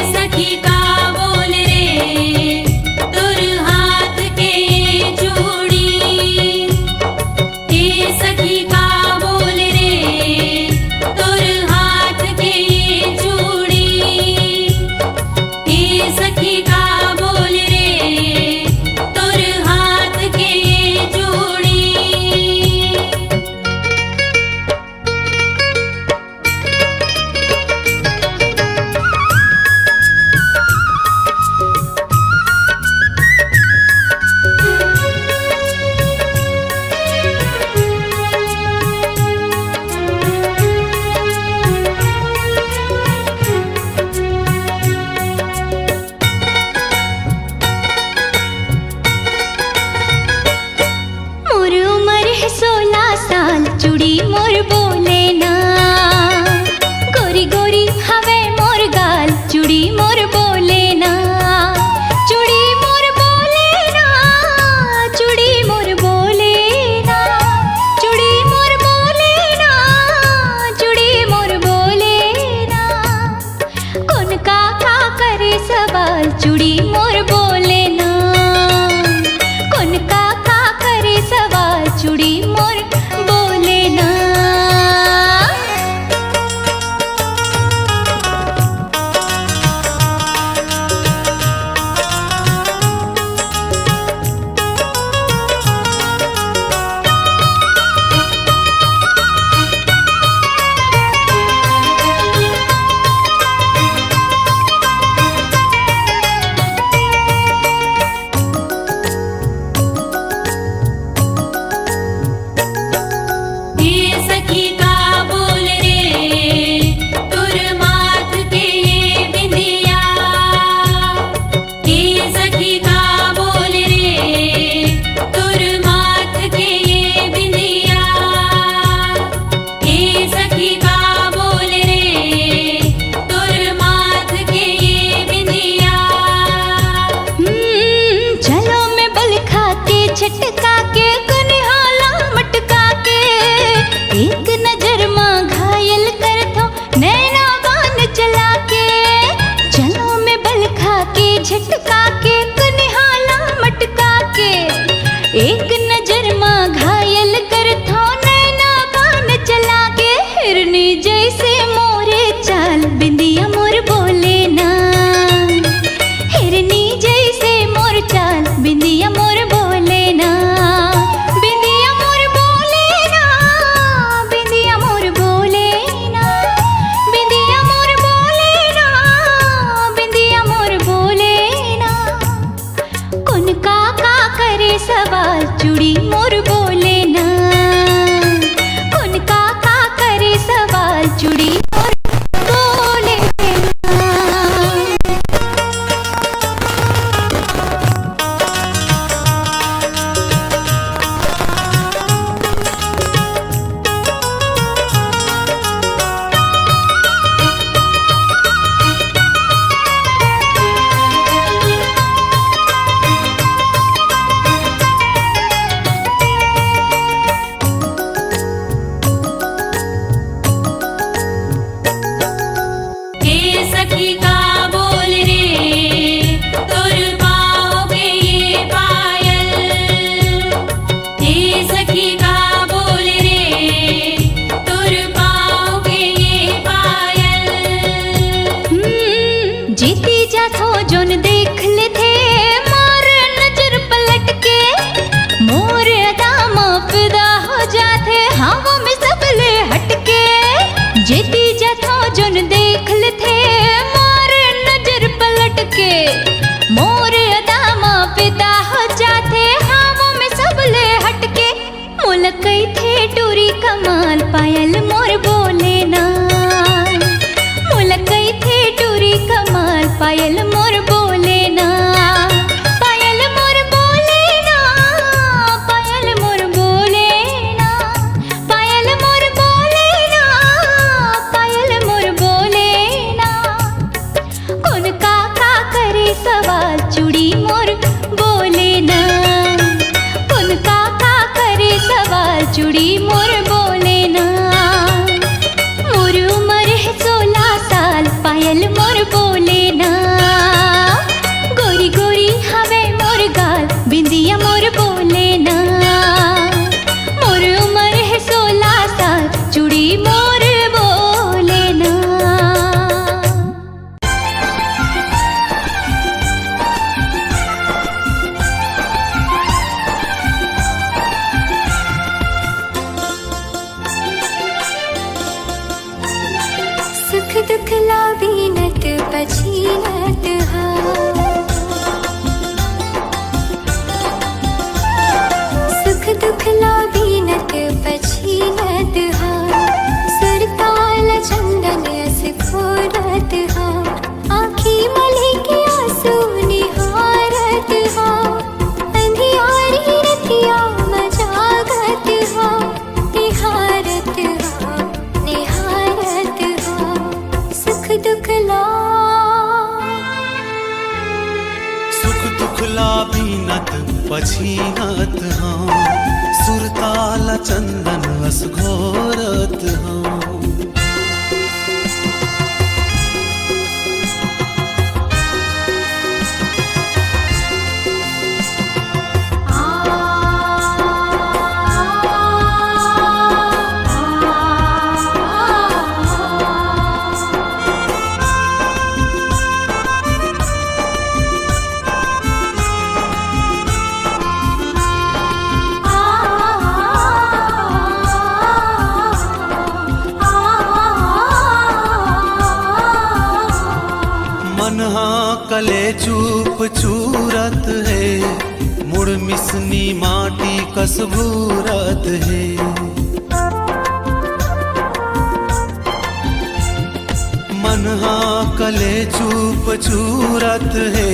सखी का बोल रे तोर हाथ के चूड़ी। हे सखी का बोल रे तोर हाथ के चूड़ी। हे सखी का बोल रे तोर हाथ के चूड़ी। मोर उमर है 16 साल, चूड़ी मोर बोले ना। गोरी गोरी हवे मोर गाल, चूड़ी मोर बोले ना। चूड़ी मोर बोले ना, चूड़ी मोर बोले ना। चूड़ी मोर बोले ना, चूड़ी मोर बोले ना। कौन का करे सवाल, चूड़ी मोर बोले ना। कौन का करे सवाल, चूड़ी मोर बोले ना। हे सखी का बोल रे तोर माथ के ये बिंदिया। हे सखी का बोल रे तोर माथ के ये बिंदिया। हे सखी का बोल रे तोर माथ के ये बिंदिया। चलो मैं बल खा के झटका के कनिहाला मटका के। एक नजर माँ घायल कर थो नैना बान चला के। चलो मैं बल खा के झटका के कनिहाला मटका के। एक नजर माँ घायल कर थो नैना बान चला के। हिरनी जैसे मोरे चाल, बिंदिया मोर बोले ना। हिरनी जैसे मोर चाल, बिंदिया मोर बोले ना। बिंदिया मोर बोले ना, बिंदिया मोर बोले ना। बिंदिया मोर बोले ना, बिंदिया मोर बोले ना। कौन का करे सवाल, चूड़ी मोर बोले ना। कौन का करे सवाल, चूड़ी मोर बोले ना। हे सखी का बोल रे तोर पाँव के ये पायल। हे सखी का बोल रे तोर पाँव के ये पायल। जीती जाथो जोन देख ले थे मार नजर पलट के। मोर अदा माँ फिदा हो जाते हवा में सबले हटके। जीती जाथो जोन देख ले थे मार नजर पलट के। मोर अदा माँ फिदा हो जाते हवा में सबले हटके। मुलकई थे टूरी कमाल, पायल मोर बोले ना। मुलकई थे टूरी कमाल, पायल मोर बोले ना। पायल मोर बोले ना, पायल मोर बोले ना। पायल मोर बोले ना, पायल मोर बोले ना। कौन का करे सवाल, चूड़ी मोर बोले ना। कौन का करे सवाल, चूड़ी मोर बोले ना। दुखला बीनत पछीनत हाँ सुरताल चंदन अस घोरत हाँ कले चूप चूरत है मुड़ मिसनी माटी कसबूरत है मनहा कले चूप चूरत है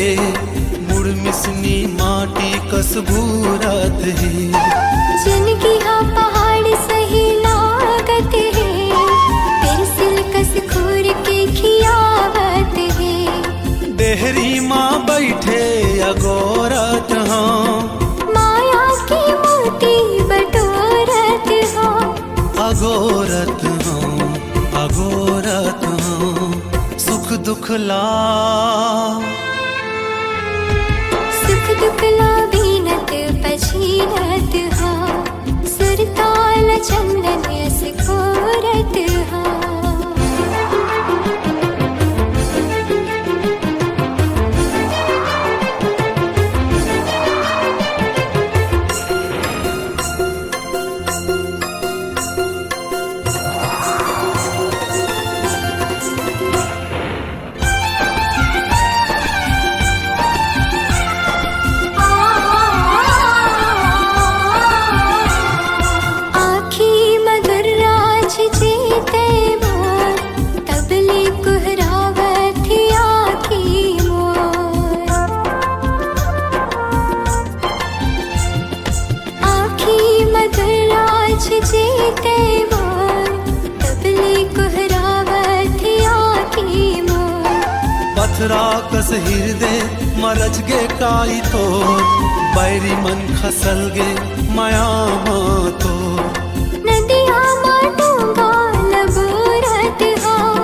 मुड़ मिसनी माटी कसबूरत है जिनकी हाँ पहाड़ सही लागत है पेंसिल कस खोर के खियावत है देहरी माँ बैठे अगोरत हाँ माया की मोती बटोरत हाँ अगोरत हाँ अगोरत हाँ सुख दुख ला बीनत पछीनत हाँ सुरताल चंदन यस घोरत हाँ पथरा कस हृदय मरज गे काई तो बैरी मन खसल गे माया माँ तो नदिया माटूंगा लबोरत हाँ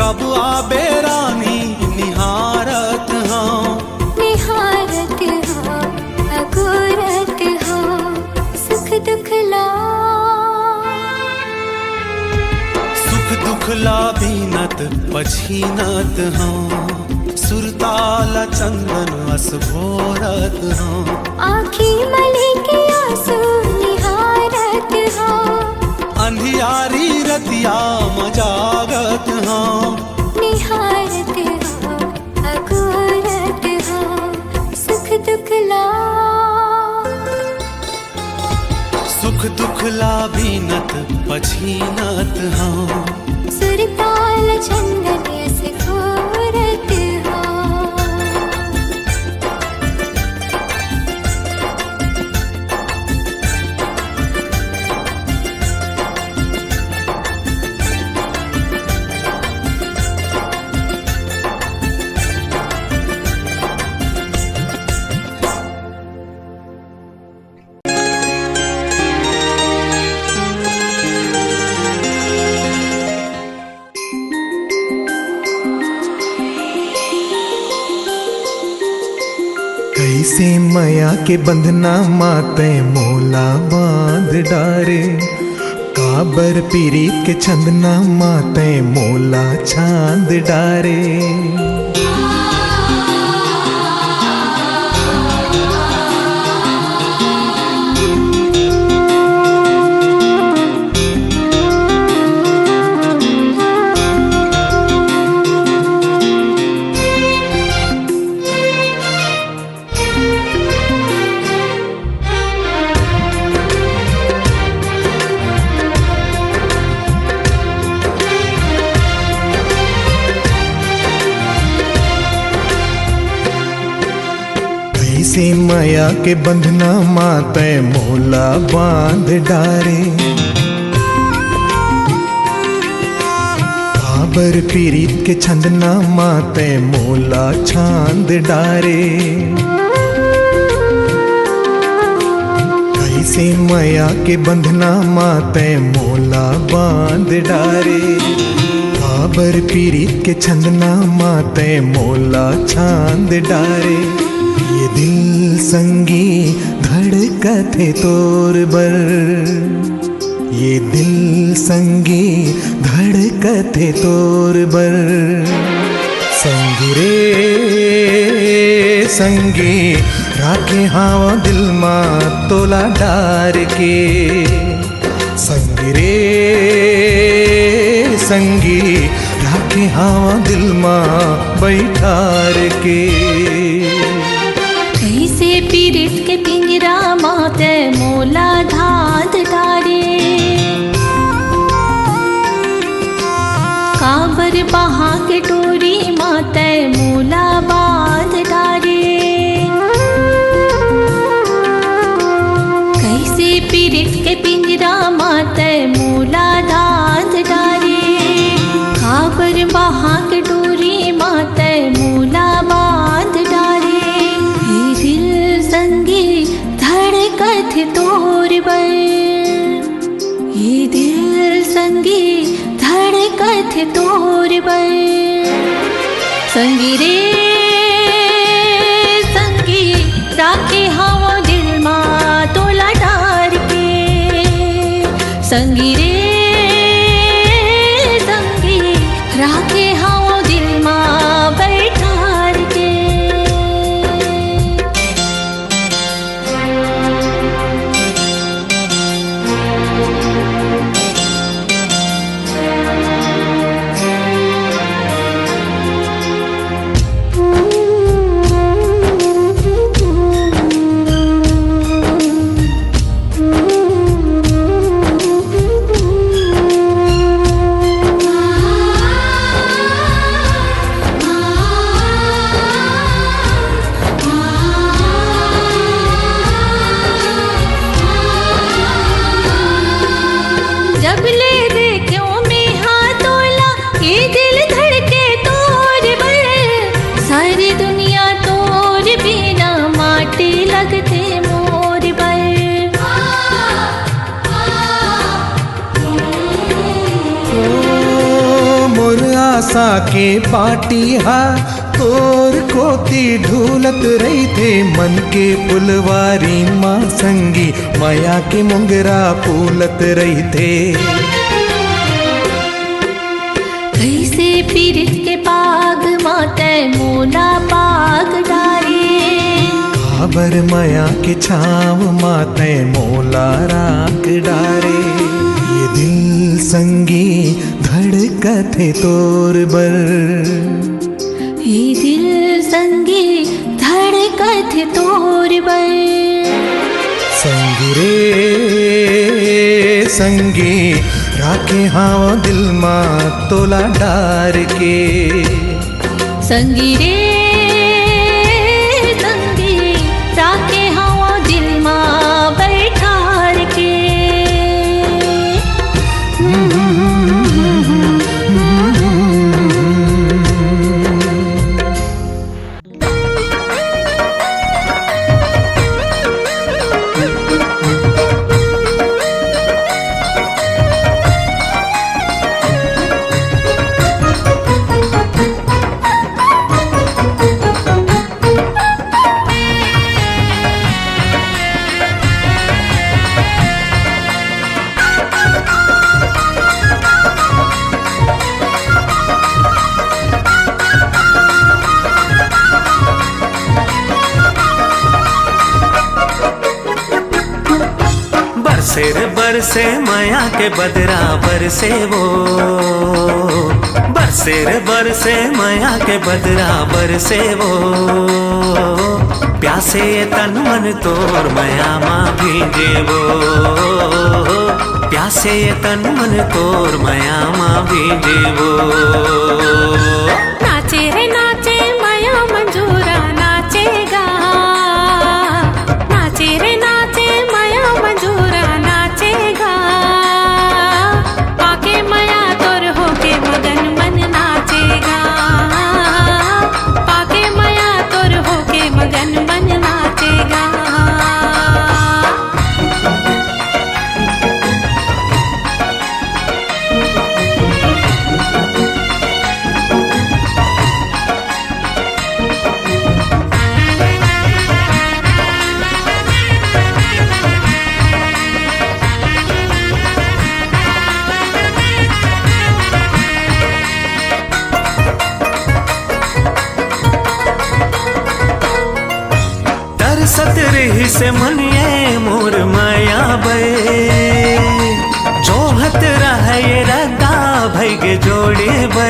कब आबे रानी निहारत हाँ निहारत हाँ अगोरत हाँ सुख दुख ला बीनत पछीनत हाँ सुरताल चंदन अस घोरत हाँ आँखी मली के आंसू निहारत हाँ अंधियारी रतिया मजागत हाँ निहारत हाँ अगोरत हाँ सुख दुख ला बीनत पछीनत हाँ सुरताल चंदन यस घोरत हाँ कैसे माया के बंधना माते मोला बांध डारे काबर पीरीत के छंदना माते मोला छांद डारे कैसे माया के बंधना माते मोला बांध डारे काबर पीरीत के छंदना माते मोला छांद डारे कैसे माया के बंधना माते मोला बांध डारे। आबर पीरीत के छंदना माते मोला छांद डारे। ये दिल संगी धड़कथे तोर बर, ये दिल संगी धड़कथे तोर बर। संगी रे संगी राखे हाव दिल मां तोला डार के। संगी रे संगी राखे हाव दिल मां बैठार के। कैसे पीरित के पिंजरा माते मोला धाद डारे। काबर बहा के डोरी माते मोला बांध डारे। कैसे पीरित के पिंजरा माते मोला धाद डारे। काबर बहा के डोरी माते मोला बांध डारे। ये दिल संगी धड़कत तोर बर, ये दिल संगी धड़कत तोर बर। संगी रे संगी राखे हाव दिल मां तोला डार के। संगी रे संगी राखे हाव दिल मां बैठार के। जब ले देखो में हाथ तोला, ये दिल धड़के तोर बर। सारी दुनिया तोर बिना माटी लगते मोर बर। ओ मोर आशा के पाटी हा तोर कोती ढूलत रही थे। मन के पुलवारी माँ संगी माया के मुंगरा फूलत रही थे। कैसे पीरित के पाग माते मोला पाग डारे। काबर माया के छाव माते मोला राख डारे। ये दिल संगी धड़कथे तोर बर, ये दिल संगी धड़कत तोर बर। संगी रे संगी राखे हाव दिल मां तोला डार के। संगी रे संगी राखे हाव दिल मां बैठार के। बरसे माया के बदरा बरसे वो। बरसे माया के बदरा बरसे वो। प्यासे तन मन तोर माया माँ भीगे वो। प्यासे तन मन तोर माया माँ भीगे वो। नाचे रे नाचे माया मंजूरा नाचेगा। नाचे रे नाचे माया मंजूरा नाचेगा। पाके माया तोर होके मगन मन नाचेगा। पाके माया तोर होके मगन मन नाचेगा। तरसत रही से मनिए मोर माया बे जोहत रहे ये रद्दा भैगे जोड़े बे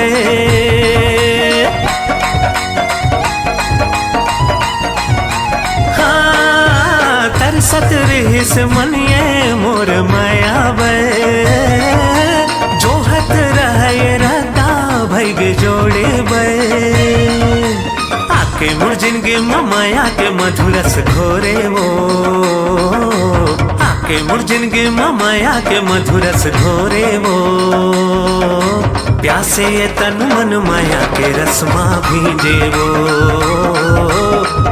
हाँ तरसत रही से मनिए मोर माया बे जोहत रहे ये रद्दा भैगे जोड़े बे आके मुर जिंदगी माया के मधुरस घोरे वो आके मुर जिंदगी माया के मधुरस घोरे वो प्यासे ये तन मन माया के रस्मा भीजे वो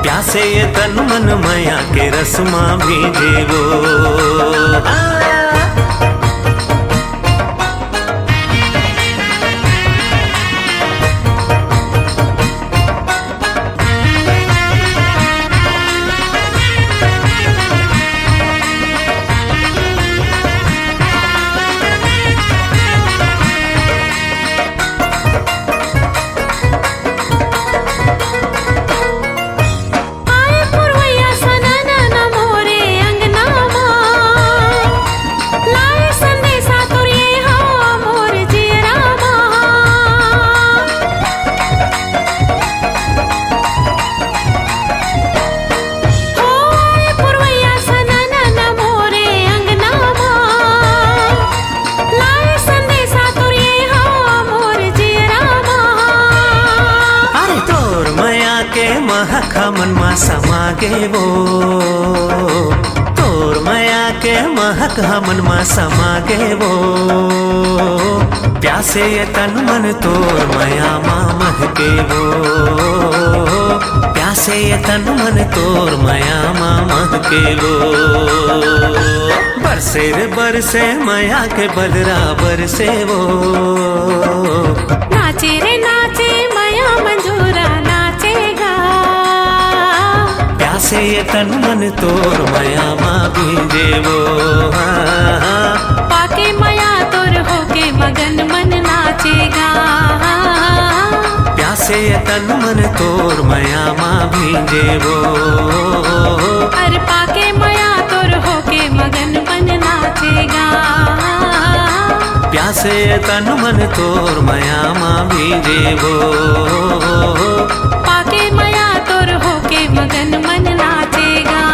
प्यासे ये तन मन माया के रस्मा भीजे वो मन मा समागे वो तोर माया के महक हमन मा समागे वो प्यासे ये तन मन तोर माया मा महके वो प्यासे ये तन मन तोर माया मा महके वो बरसे रे बरसे माया के बदरा बरसे वो नाचे रे नाचे माया मंजूरा नाचेगा प्यासे ये तन मन तोर माया मा भीजे वो पाके माया तोर होके मगन मन नाचेगा प्यासे ये तन मन तोर माया मा भीजे वो अरे पाके माया तोर होके मगन मन नाचेगा प्यासे ये तन मन तोर माया मा भीजे वो पाके माया तोर होके मगन मन नाचेगा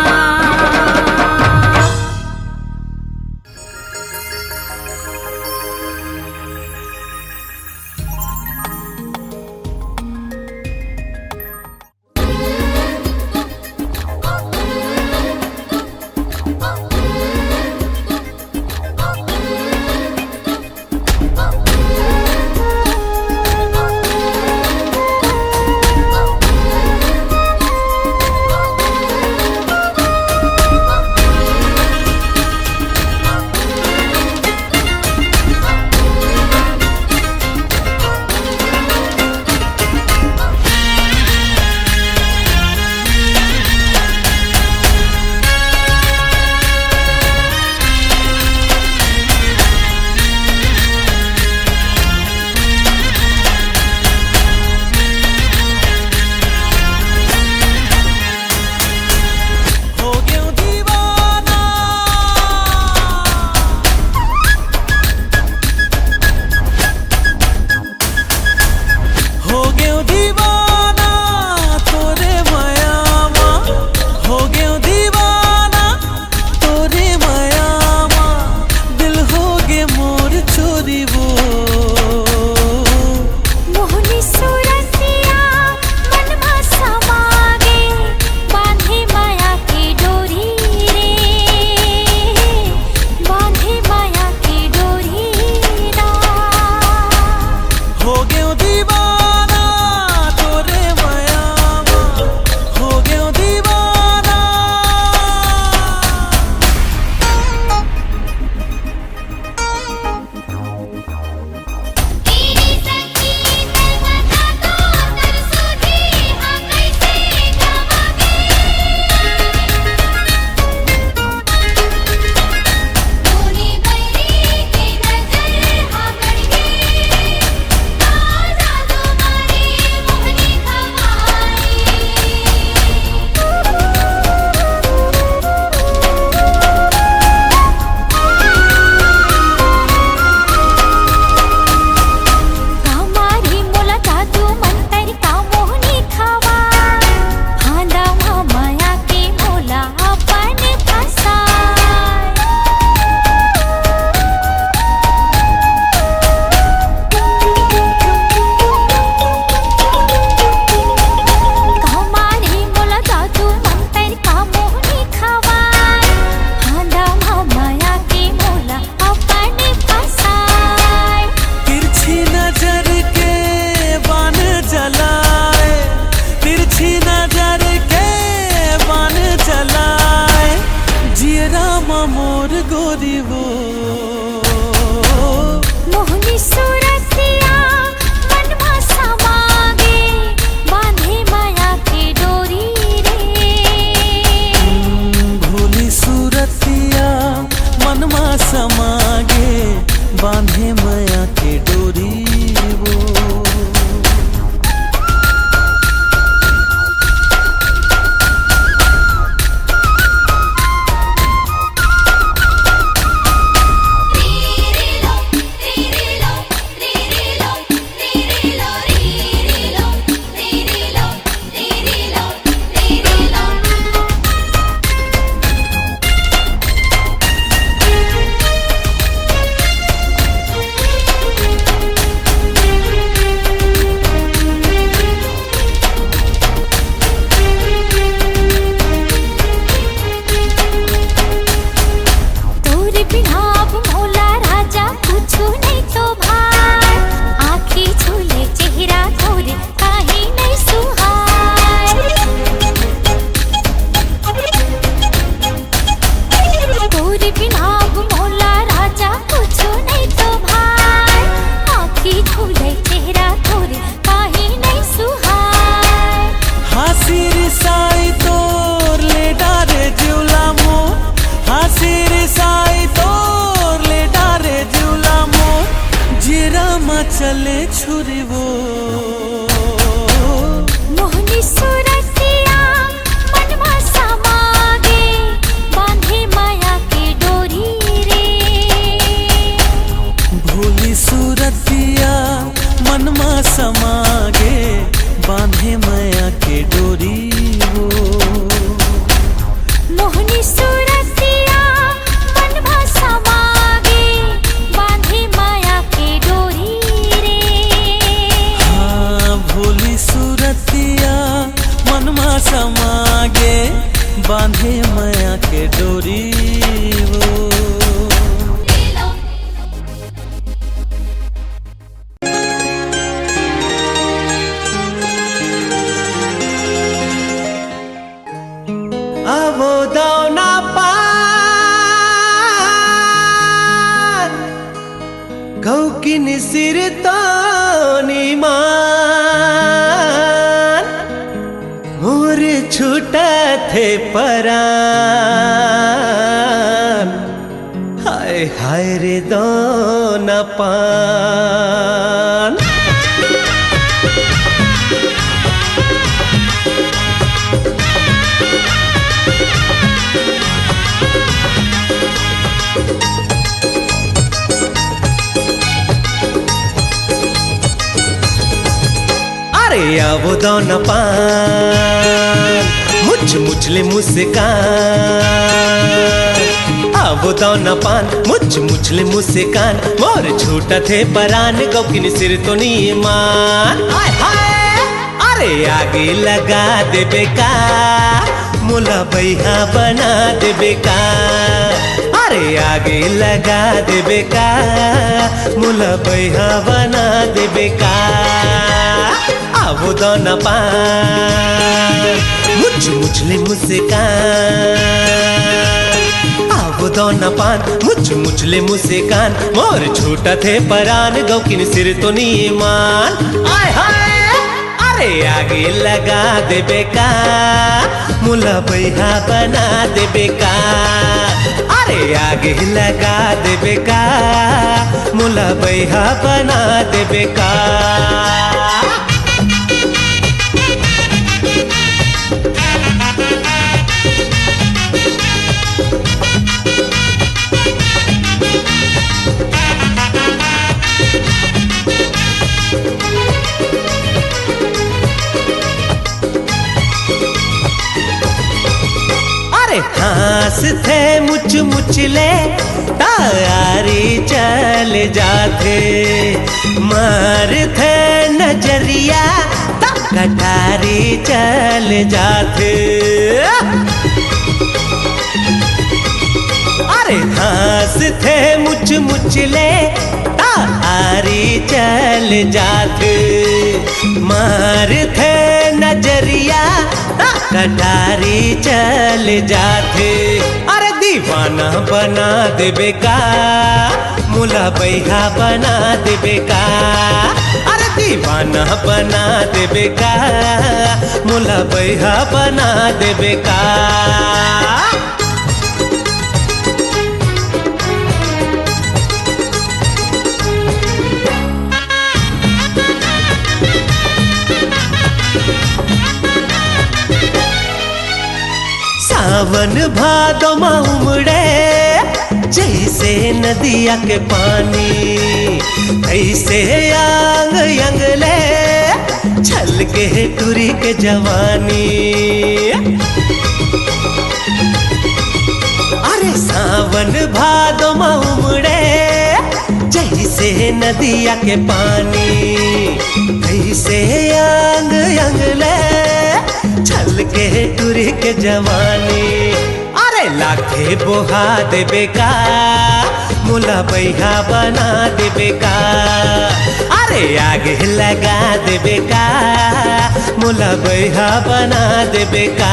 बांधे माया के डोरी वो। आवो दाना पान कौकिन सिर तो मान मोर छूटा थे परान हाय हाय रे दाना पान। अरे आवो दाना पान मुझ मुझले मुस्कान। आवो दाना पान मुझ मुझले मुस्कान मोर छूटा थे परान गौकिन सिर तो मान। हाय हाय अरे आगे लगा दे बेका मुला बैहा बना दे बेका। अरे आगे लगा दे बेका मुला बैहा बना दे बेका। आवो दाना पान मुझ मुझले मुस्कान। आवो दाना पान मुझ मुझले मुस्कान मोर छूटा थे परान गौकिन सिर तो मान। आय हाय अरे आगे लगा दे बेका मुला बैहा बना दे बेका। अरे आगे लगा दे बेका मुला बैहा बना दे बेका। हास थे मुझ मुझले तारी चल जाते मार थे नजरिया कटारी चल जाते। अरे हास थे मुझ मुझले तारी चल जाते मार थे नजरिया कटारी चल जाते। अरे दीवाना बना दे बेका मुला बैहा बना दे बेका। अरे दीवाना बना दे बेका मुला बैहा बना दे बेका। सावन भादो में उमड़े जैसे नदिया के पानी ऐसे यांग यंगले छल के टूरी के जवानी। अरे सावन भादो में उमड़े जैसे नदिया के पानी ऐसे यांग यंगले छल के टूरी के जवानी। अरे लाखे बोहा दे बेका मुला बैहा बना दे बेका। अरे आगे लगा दे बेका मुला बैहा बना दे बेका।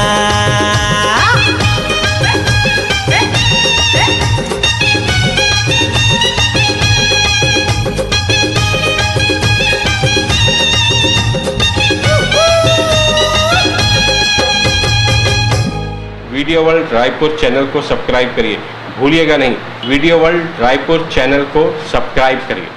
वीडियो वर्ल्ड रायपुर चैनल को सब्सक्राइब करिए, भूलिएगा नहीं, वीडियो वर्ल्ड रायपुर चैनल को सब्सक्राइब करिए।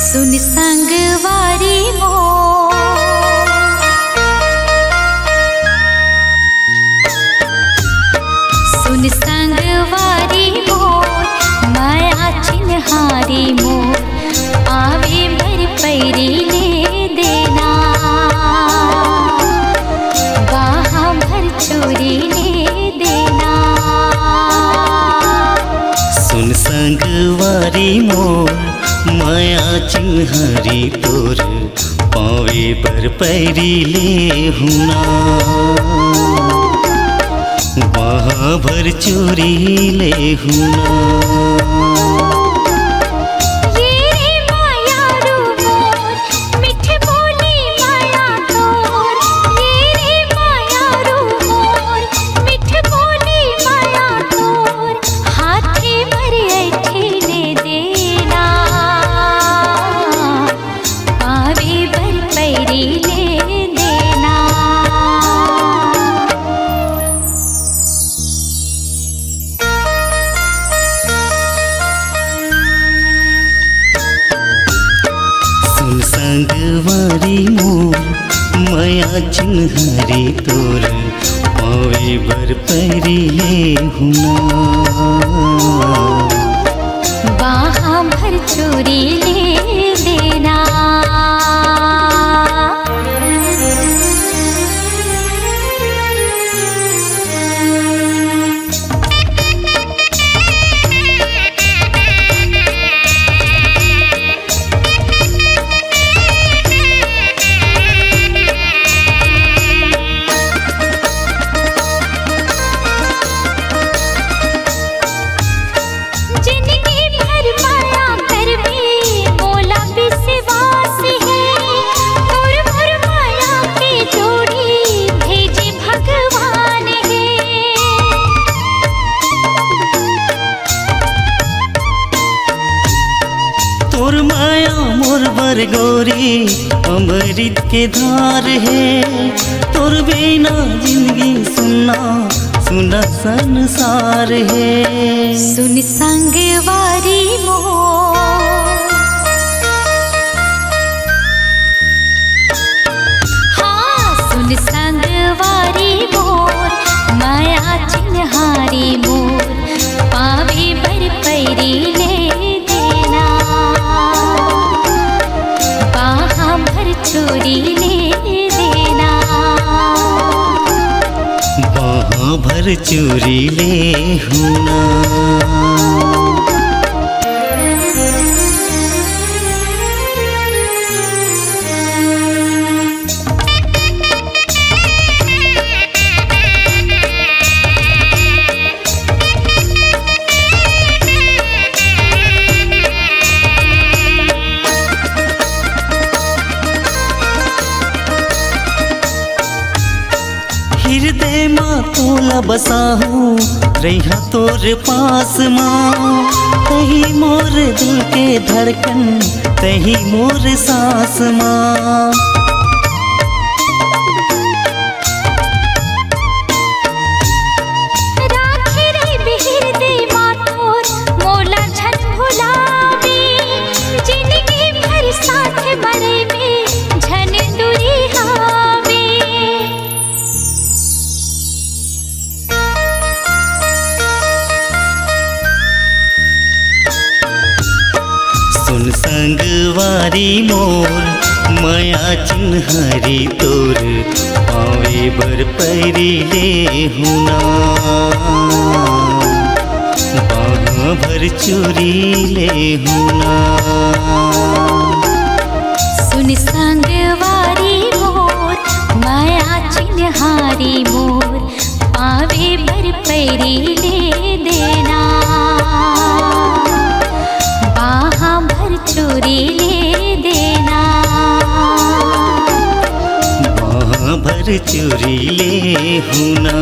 सुन संगवारी सुन संगवारी चिन्हहारी मोर माया चिन्हहारी तोर पावे पर पैरी ले हुना वहाँ भर चोरी ले हुना संगवारी मोर माया चिन्हहारी तोर पावे बर पैरी ले हुना वहाँ भर चोरी ले देना तोर माया मोर बर गोरी अमृत के धार है तोर बिना जिंदगी सुना सुना संसार है सुन संगवारी मोर हाँ सुन संगवारी मोर माया चिन्हहारी मोर पावे बर पैरी ले देना वहाँ भर चोरी ले देना वहाँ भर चोरी ले हुना हृदय माँ तोला बसा हूँ रहा तोर पास माँ तही मोर दिल के धड़कन तही मोर सांस माँ सुन संगवारी मोर माया चिन्हहारी तोर पावे बर पैरी ले हुना वहाँ भर चोरी ले हुना सुन संगवारी मोर माया चिन्हहारी मोर पावे बर पैरी ले देना वहाँ भर चोरी ले देना वहाँ भर चोरी ले हुना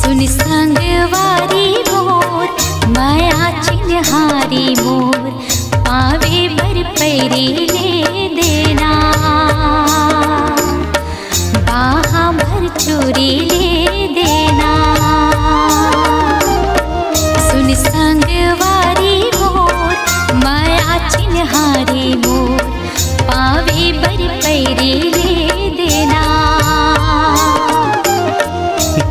सुन संगवारी मोर माया चिन्हहारी मोर पावे बर पैरी ले देना वहाँ भर चोरी ले देना सुन संगवारी मोर माया चिन्हहारी मोर पावे बर पैरी ले देना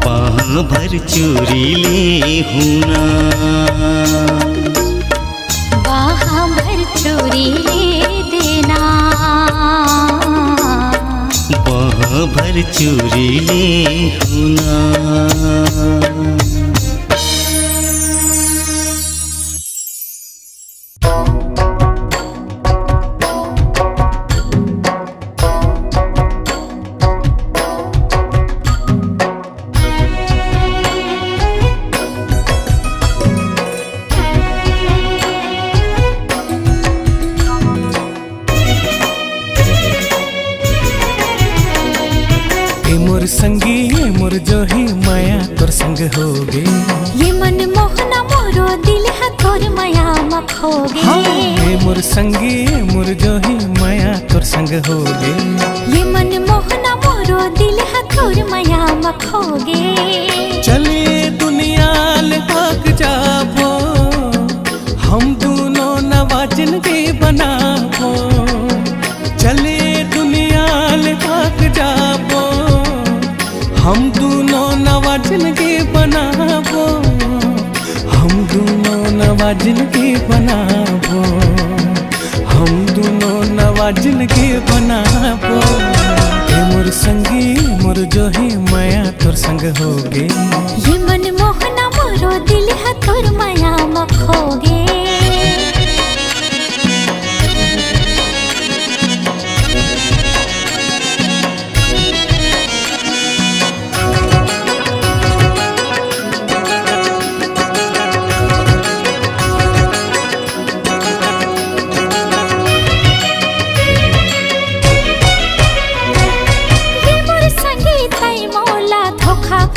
वहाँ भर चोरी ले हुना वहाँ भर चोरी ले देना वहाँ भर चोरी ले हुना। मोर संगी ये मोर जो ही माया तोर संग होगे। ये मन मोहना मोरो दिल है तोर माया मखोगे। हाँ ये मोर संगी ये मोर जो ही माया तोर संग होगे। ये मन मोहना मोरो दिल है तोर माया मखोगे। चले दुनिया ले भाग जाबो, हम दोनों नवा जिंदगी बनाबो। चले दुनिया ले भाग जाबो, हम दोनों नवा जिंदगी बनाबो। हम दोनों नवा जिंदगी बनाबो। हम दोनों नवा जिंदगी बनाबो। ए मोर संगी मोर जो ही माया तोर संग होगे। ये मन मोहना मोरो दिल है तोर माया मखोगे।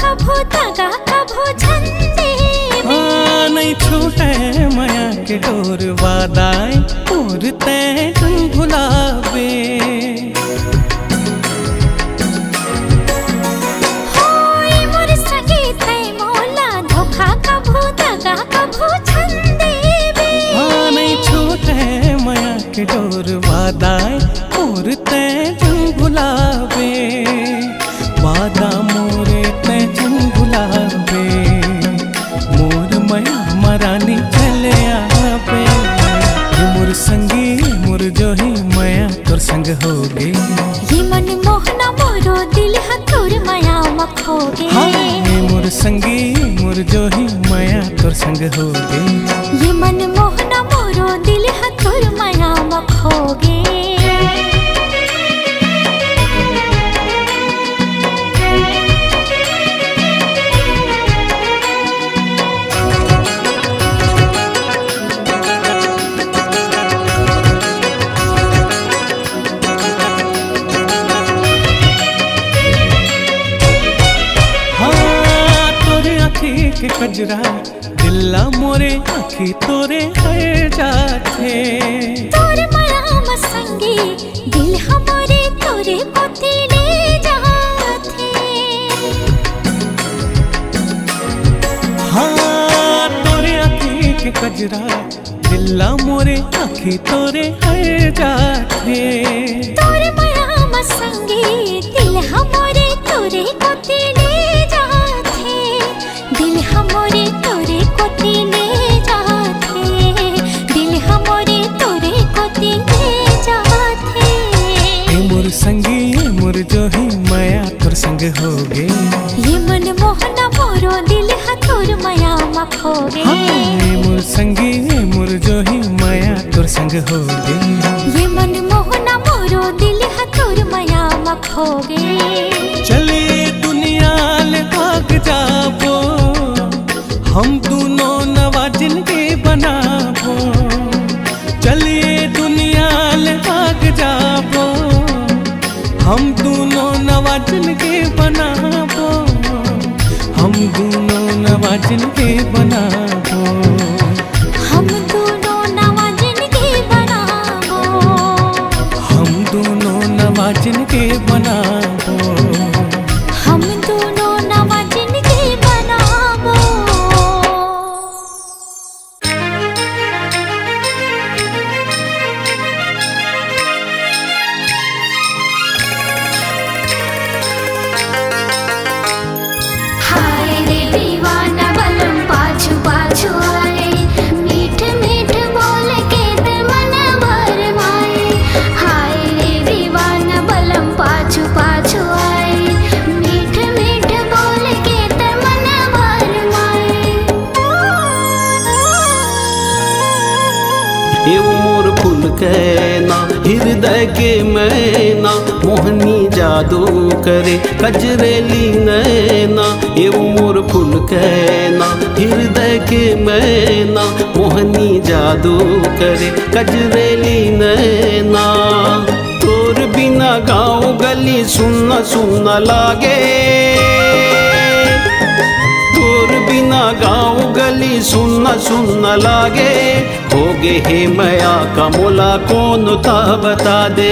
कभो दगा कभो झंडे हाँ नहीं छूटे माया के डोर वादाएं और तय भुलावे। होए मोर सगे तै मौला धोखा कभो दगा कभो झंडे हाँ नहीं छूटे माया के डोर वादाएं और तय भुलावे। वादा मोरे तय भुलावे, मोर माया मरानी चले आवे। मोर संगी मोर जो ही माया तोर संग होगे। ये मन मोहना मोरो दिल है तोर माया मखोगे। हाँ मोर संगी मोर जो ही माया तोर संग होगे। ये मन मोहना मोरो दिल है तोर माया मखोगे। के कजरा दिल्ला मोरे आखी तोरे है जाथे। तोर माया मसंगी दिल हमारे तोरे पोती ले जाथे। हाँ तोरे आखी के कजरा दिल्ला मोरे आखी तोरे है जाथे। तोर माया मसंगी दिल हमारे तोरे पोती ले जाथे। दिल हमारे तोरे कोती ले जाथे। दिल हमारे तोरे कोती ले जाथे। ए मोर संगी ए मोर जो ही माया तोर संग होगे। ये मन मोहना मोरो दिल है तोर माया मखोगे। ए मोर संगी ए मोर जो ही माया तोर संग होगे। ये मन मोहना मोरो दिल है तोर माया मखोगे। चले दुनिया ले भाग जाबो, हम दोनों नवा जिंदगी बनाबो। चलिए दुनिया ले भाग जाबो, हम दोनों नवा जिंदगी बनाबो। हम दोनों नवा जिंदगी बनाबो। हम दोनों नवा जिंदगी बनाबो। हम दोनों नवा जिंदगी बनाबो। हम दोनों नवा जिंदगी बनाबो। हाय रे दीवाना बलम पाछू पाछू आए। मीठ मीठ बोल के ते मन भर माए। हाय रे दीवाना बलम पाछू पाछू आए। मीठ मीठ बोल के ते मन भर माए। एवं मोर फूल के ना हृदय के मैना मोहनी जादू करे कजरेली नैना। एवं मोर फूल के ना हृदय के मैना मोहनी जादू करे कजरेली नैना। तोर भी बिना गाँव गली सुनना सुनना लागे, तोर बिना गाँव गली सुनना सुनना लागे। होगे हे मैया का मोला कौन था बता दे,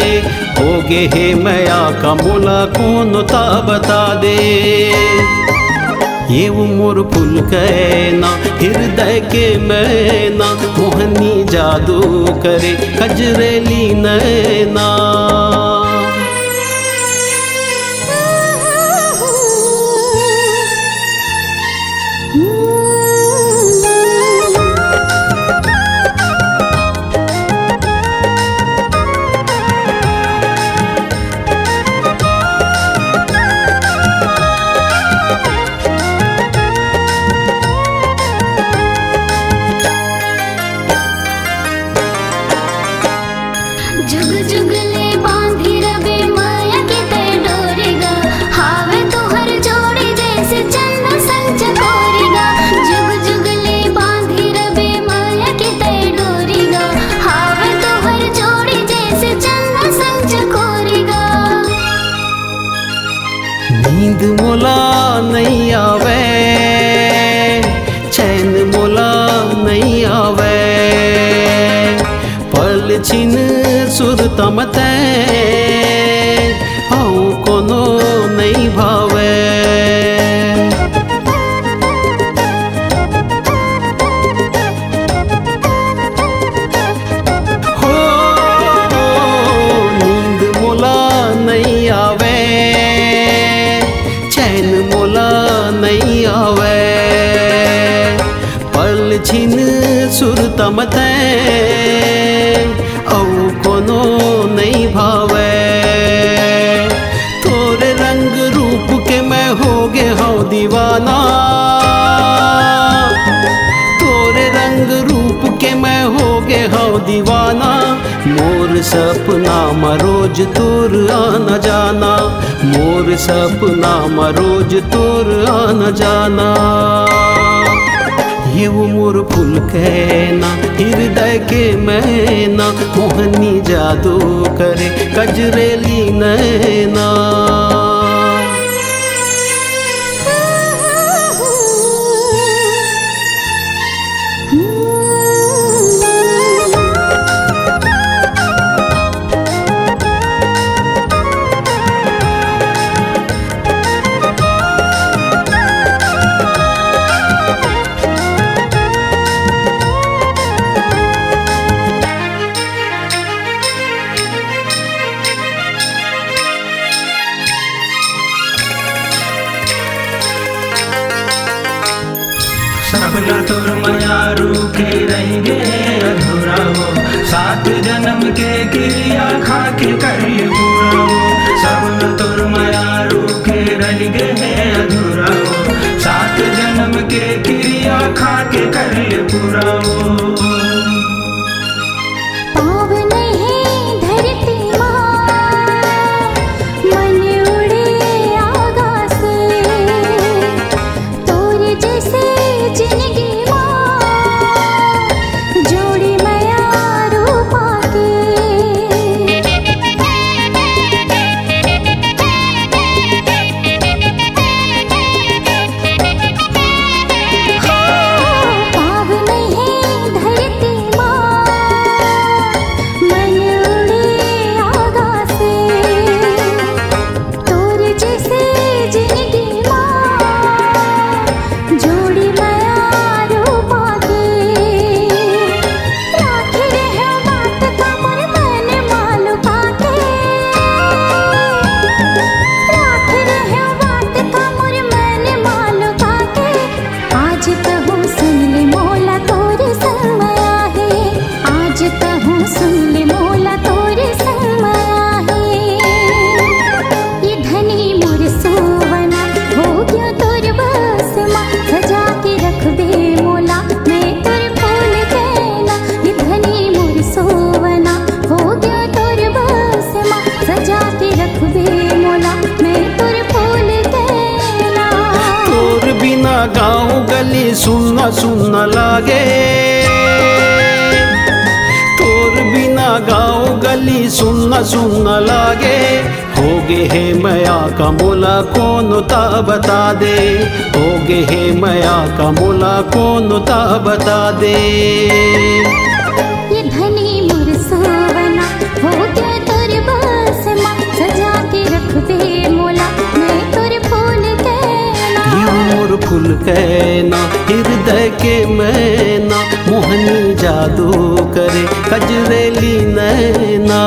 होगे हे मैया का मोला कौन था बता दे। ये वो मोर फूल कहना हृदय के मैना, मोहनी जादू करे कजरेली नैना। जुग जुग ले बांधी रबे माया की तय डोरेगा, हावे तो हर जोड़ी जैसे चंदा संग चकोरेगा। जुग जुग ले बांधी रबे माया की तय डोरेगा, हावे तो हर जोड़ी जैसे चंदा संग चकोरेगा। नींद मोला नहीं आवे, चैन मोला नहीं आवे, पल छिन सुरतम तैं आऊ कोनो नहीं भावे। हो नींद मोला नहीं आवे, चैन मोला नहीं आवे, पल छिन सुरतम तैं आऊ कोनो नहीं भावे। तोरे रंग रूप के मैं हो गे हूँ दीवाना, तोरे रंग रूप के मैं हो गे हूँ दीवाना। मोर सपना में रोज तोर आना जाना, मोर सपना में रोज तोर आना जाना। ये वो मोर फूल कहना हृदय के मैना, मोहनी जादू करे कजरेली नैना। सपना तोर माया रूखे रहेंगे अधूरा वो, सात जन्म के क्रिया खा के करिए पूरा वो। सपना तोर माया रूखे रहेंगे अधूरा वो, सात जन्म के क्रिया खा के करिए पूरा वो। सुनना सुनना लागे, तोर बिना गाँव गली सुनना सुना सुना लागे होगे है मया का मोला कौन ता बता दे होगे है मया का मोला कौन ता बता दे ये धनी मोर सोवना हो गया तोर बस माँ सजा के रख दे मोला मैं तोर फूल कहना मोर फूल कहना हृदय के मैना मोहनी जादू करे कजरेली नैना